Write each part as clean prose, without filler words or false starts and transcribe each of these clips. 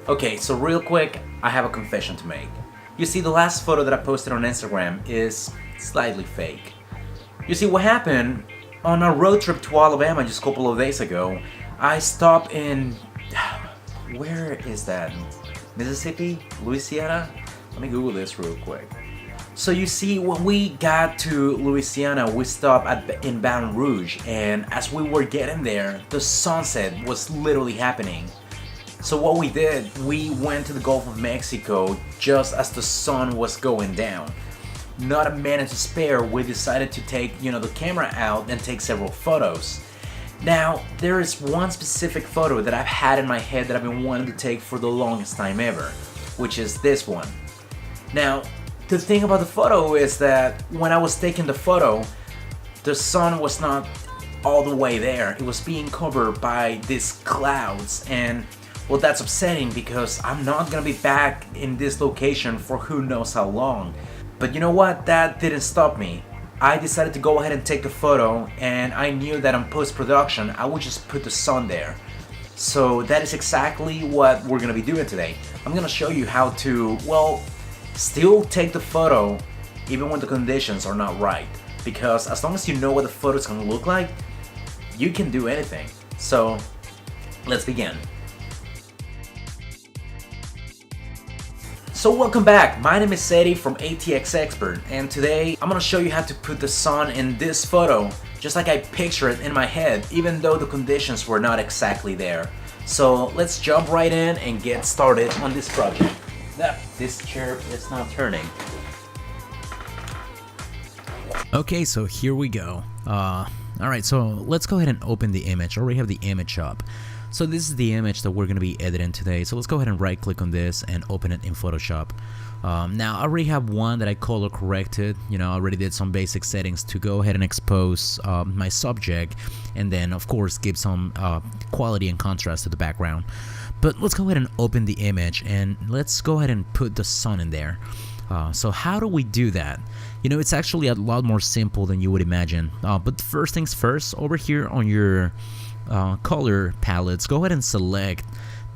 Okay, so real quick, I have a confession to make. You see, the last photo that I posted on Instagram is slightly fake. You see, what happened on a road trip to Alabama just a couple of days ago, I stopped in. Where is that? Mississippi? Louisiana? Let me Google this real quick. So you see, when we got to Louisiana, we stopped in Baton Rouge, and as we were getting there, the sunset was literally happening. So what we did, we went to the Gulf of Mexico just as the sun was going down. Not a minute to spare, we decided to take, the camera out and take several photos. Now, there is one specific photo that I've had in my head that I've been wanting to take for the longest time ever, which is this one. Now, the thing about the photo is that when I was taking the photo, the sun was not all the way there. It was being covered by these clouds, and well, that's upsetting because I'm not gonna be back in this location for who knows how long. But you know what? That didn't stop me. I decided to go ahead and take the photo, and I knew that on post-production I would just put the sun there. So that is exactly what we're gonna be doing today. I'm gonna show you how to, still take the photo even when the conditions are not right. Because as long as you know what the photo is gonna look like, you can do anything. So let's begin. So welcome back, my name is Seti from ATX Expert, and today I'm gonna show you how to put the sun in this photo just like I picture it in my head, even though the conditions were not exactly there. So let's jump right in and get started on this project. This chair is not turning. Okay, so here we go. Alright, so let's go ahead and open the image. I already have the image up. So this is the image that we're going to be editing today. So let's go ahead and right click on this and open it in Photoshop. Now I already have one that I color corrected. I already did some basic settings to go ahead and expose my subject, and then of course give some quality and contrast to the background. But let's go ahead and open the image and let's go ahead and put the sun in there. So how do we do that? It's actually a lot more simple than you would imagine. But first things first, over here on your color palettes, go ahead and select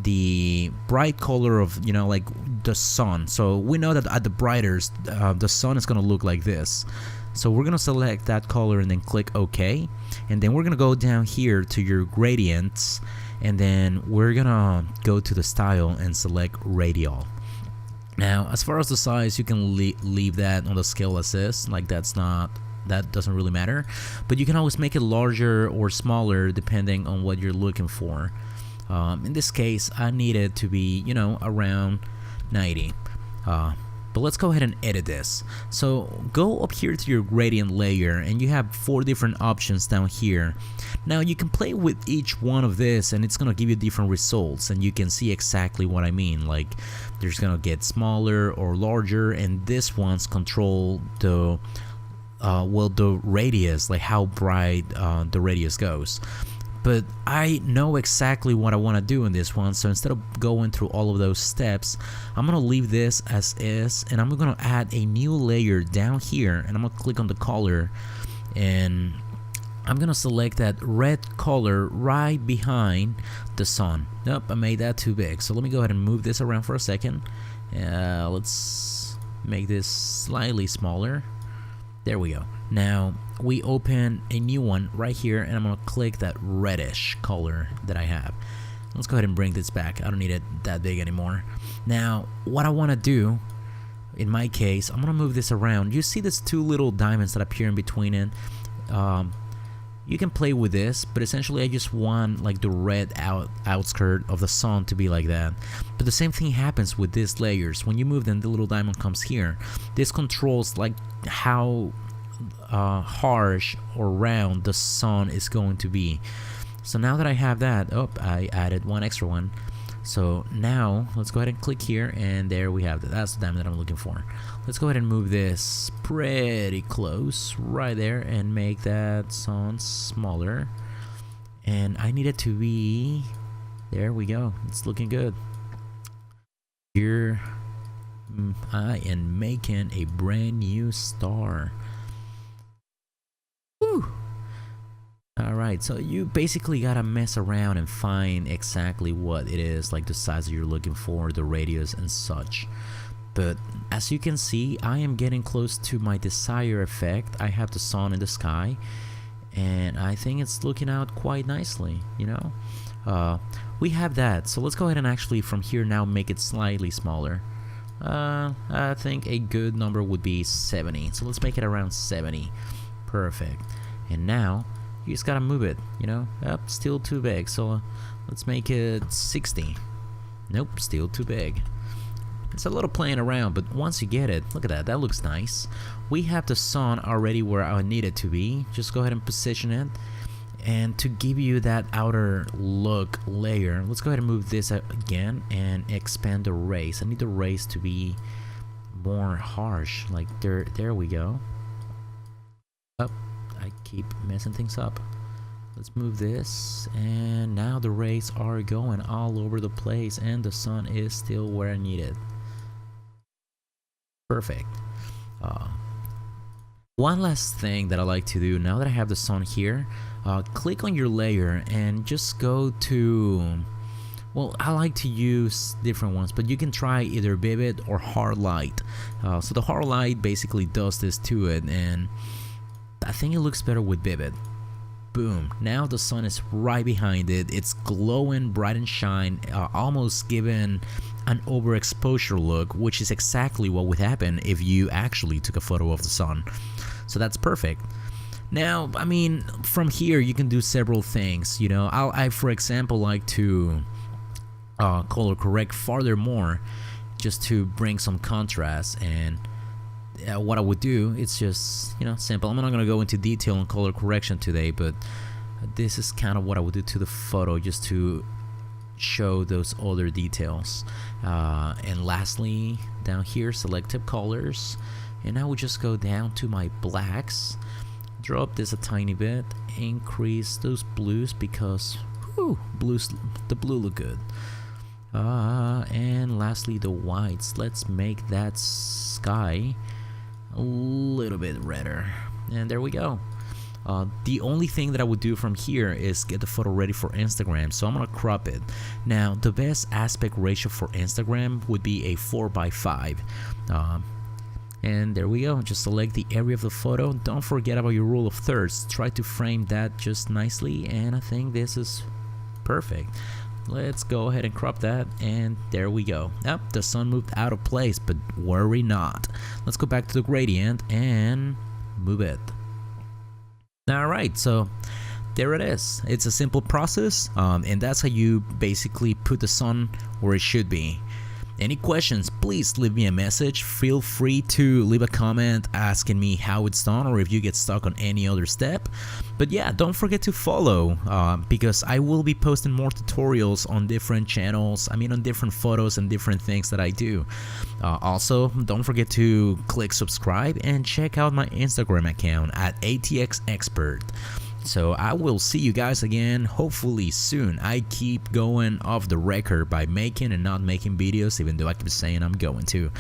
the bright color of like the sun. So we know that at the brightest the sun is gonna look like this. So we're gonna select that color and then click OK, and then we're gonna go down here to your gradients, and then we're gonna go to the style and select radial. Now as far as the size, you can leave that on the scale as is, like that doesn't really matter, but you can always make it larger or smaller depending on what you're looking for. In this case, I need it to be, around 90. But let's go ahead and edit this. So go up here to your gradient layer, and you have 4 different options down here. Now you can play with each one of this, and it's gonna give you different results, and you can see exactly what I mean. Like there's gonna get smaller or larger, and this one's control the the radius, like how bright the radius goes. But I know exactly what I want to do in this one, so instead of going through all of those steps, I'm gonna leave this as is, and I'm gonna add a new layer down here, and I'm gonna click on the color, and I'm gonna select that red color right behind the sun. Nope, I made that too big, so let me go ahead and move this around for a second. Let's make this slightly smaller. There we go. Now we open a new one right here, and I'm gonna click that reddish color that I have. Let's go ahead and bring this back. I don't need it that big anymore. Now what I want to do in my case, I'm gonna move this around. You see these 2 little diamonds that appear in between it. You can play with this, but essentially I just want like the red outskirt of the sun to be like that. But the same thing happens with these layers. When you move them, the little diamond comes here. This controls like how harsh or round the sun is going to be. So now that I have that, I added one extra one. So now let's go ahead and click here, and there we have that. That's the diamond that I'm looking for. Let's go ahead and move this pretty close right there and make that sun smaller. And I need it to be, there we go, it's looking good. Here I am making a brand new star. Woo! Alright. Alright, so you basically gotta mess around and find exactly what it is, like the size that you're looking for, the radius and such. But as you can see, I am getting close to my desired effect. I have the sun in the sky, and I think it's looking out quite nicely, you know? We have that, so let's go ahead and actually from here now make it slightly smaller. I think a good number would be 70, so let's make it around 70. Perfect. And now you just gotta move it, you know? Yep, still too big, so let's make it 60. Nope, still too big. It's a little playing around, but once you get it, look at that, that looks nice. We have the sun already where I need it to be. Just go ahead and position it. And to give you that outer look layer, let's go ahead and move this again and expand the rays. I need the rays to be more harsh, like there we go. Up, I keep messing things up. Let's move this, and now the rays are going all over the place, and the sun is still where I need it. Perfect. One last thing that I like to do now that I have the sun here, click on your layer and just go to, well, I like to use different ones, but you can try either Vivid or Hard Light. So the Hard Light basically does this to it, and I think it looks better with Vivid. Boom, now the sun is right behind it. It's glowing bright and shine, almost giving an overexposure look, which is exactly what would happen if you actually took a photo of the sun. So that's perfect. Now, I mean, from here you can do several things, you know. I for example like to color correct furthermore, just to bring some contrast. And what I would do, it's just, you know, simple. I'm not gonna go into detail on color correction today, but this is kind of what I would do to the photo, just to show those other details. And lastly, down here, selective colors, and I would just go down to my blacks, drop this a tiny bit, increase those blues because the blue look good. And lastly, the whites. Let's make that sky a little bit redder, and there we go. The only thing that I would do from here is get the photo ready for Instagram, so I'm gonna crop it. Now, the best aspect ratio for Instagram would be a 4:5. And there we go. Just select the area of the photo. Don't forget about your rule of thirds. Try to frame that just nicely, and I think this is perfect. Let's go ahead and crop that, and there we go. Yep, the sun moved out of place, but worry not. Let's go back to the gradient and move it. Alright, so there it is. It's a simple process, and that's how you basically put the sun where it should be. Any questions, please leave me a message. Feel free to leave a comment asking me how it's done, or if you get stuck on any other step. But yeah, don't forget to follow, because I will be posting more tutorials on different channels, on different photos and different things that I do. Also, don't forget to click subscribe and check out my Instagram account at ATXExpert. So I will see you guys again, hopefully soon. I keep going off the record by making and not making videos, even though I keep saying I'm going to.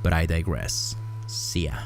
But I digress. See ya.